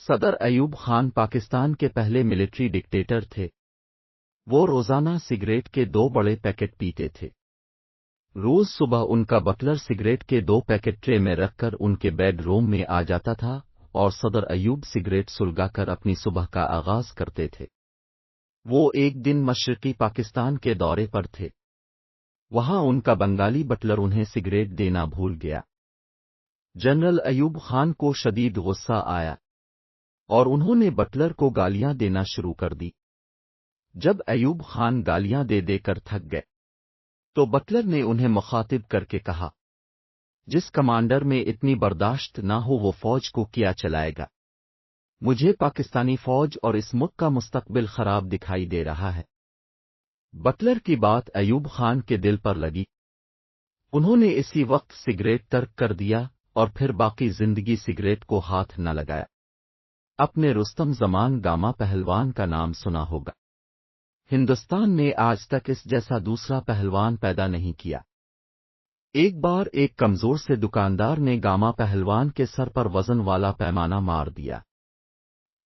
صدر ایوب خان پاکستان کے پہلے ملٹری ڈکٹیٹر تھے۔ وہ روزانہ سگریٹ کے 2 بڑے پیکٹ پیتے تھے۔ روز صبح ان کا بٹلر سگریٹ کے 2 پیکٹ ٹرے میں رکھ کر ان کے بیڈ روم میں آ جاتا تھا اور صدر ایوب سگریٹ سلگا کر اپنی صبح کا آغاز کرتے تھے۔ وہ ایک دن مشرقی پاکستان کے دورے پر تھے۔ وہاں ان کا بنگالی بٹلر انہیں سگریٹ دینا بھول گیا۔ جنرل ایوب خان کو شدید غصہ آیا اور انہوں نے بٹلر کو گالیاں دینا شروع کر دی۔ جب ایوب خان گالیاں دے دے کر تھک گئے تو بٹلر نے انہیں مخاطب کر کے کہا، جس کمانڈر میں اتنی برداشت نہ ہو وہ فوج کو کیا چلائے گا؟ مجھے پاکستانی فوج اور اس ملک کا مستقبل خراب دکھائی دے رہا ہے۔ بٹلر کی بات ایوب خان کے دل پر لگی۔ انہوں نے اسی وقت سگریٹ ترک کر دیا اور پھر باقی زندگی سگریٹ کو ہاتھ نہ لگایا۔ اپنے رستم زمان گاما پہلوان کا نام سنا ہوگا۔ ہندوستان نے آج تک اس جیسا دوسرا پہلوان پیدا نہیں کیا۔ ایک بار ایک کمزور سے دکاندار نے گاما پہلوان کے سر پر وزن والا پیمانہ مار دیا۔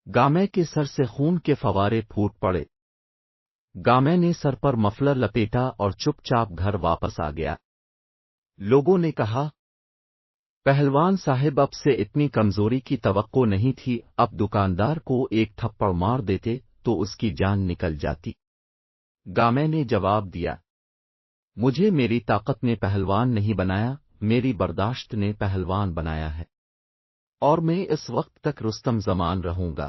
گامے کے سر سے خون کے فوارے پھوٹ پڑے۔ گامے نے سر پر مفلر لپیٹا اور چپ چاپ گھر واپس آ گیا۔ لوگوں نے کہا، پہلوان صاحب اب سے اتنی کمزوری کی توقع نہیں تھی، اب دکاندار کو ایک تھپڑ مار دیتے تو اس کی جان نکل جاتی۔ گامے نے جواب دیا، مجھے میری طاقت نے پہلوان نہیں بنایا، میری برداشت نے پہلوان بنایا ہے، اور میں اس وقت تک رستم زمان رہوں گا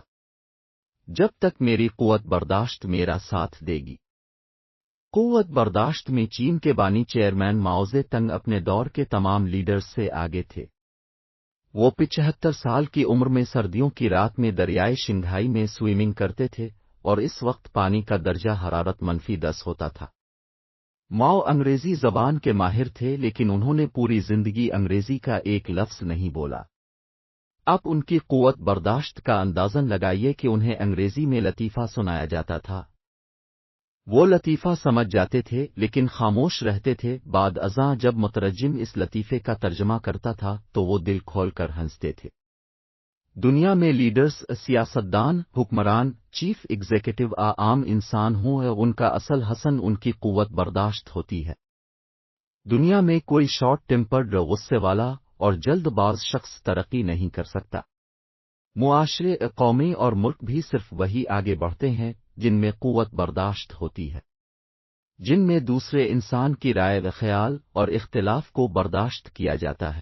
جب تک میری قوت برداشت میرا ساتھ دے گی۔ قوت برداشت میں چین کے بانی چیئرمین ماؤ زے تنگ اپنے دور کے تمام لیڈرز سے آگے تھے۔ وہ 75 سال کی عمر میں سردیوں کی رات میں دریائے شنگھائی میں سوئمنگ کرتے تھے اور اس وقت پانی کا درجہ حرارت -10 ہوتا تھا۔ ماؤ انگریزی زبان کے ماہر تھے لیکن انہوں نے پوری زندگی انگریزی کا ایک لفظ نہیں بولا۔ اب ان کی قوت برداشت کا اندازہ لگائیے کہ انہیں انگریزی میں لطیفہ سنایا جاتا تھا۔ وہ لطیفہ سمجھ جاتے تھے لیکن خاموش رہتے تھے۔ بعد ازاں جب مترجم اس لطیفے کا ترجمہ کرتا تھا تو وہ دل کھول کر ہنستے تھے۔ دنیا میں لیڈرز، سیاستدان، حکمران، چیف ایگزیکٹو عام انسان ہوں، ان کا اصل حسن ان کی قوت برداشت ہوتی ہے۔ دنیا میں کوئی شارٹ ٹیمپرڈ، غصے والا اور جلد باز شخص ترقی نہیں کر سکتا۔ معاشرے، قومیں اور ملک بھی صرف وہی آگے بڑھتے ہیں جن میں قوت برداشت ہوتی ہے، جن میں دوسرے انسان کی رائے و خیال اور اختلاف کو برداشت کیا جاتا ہے۔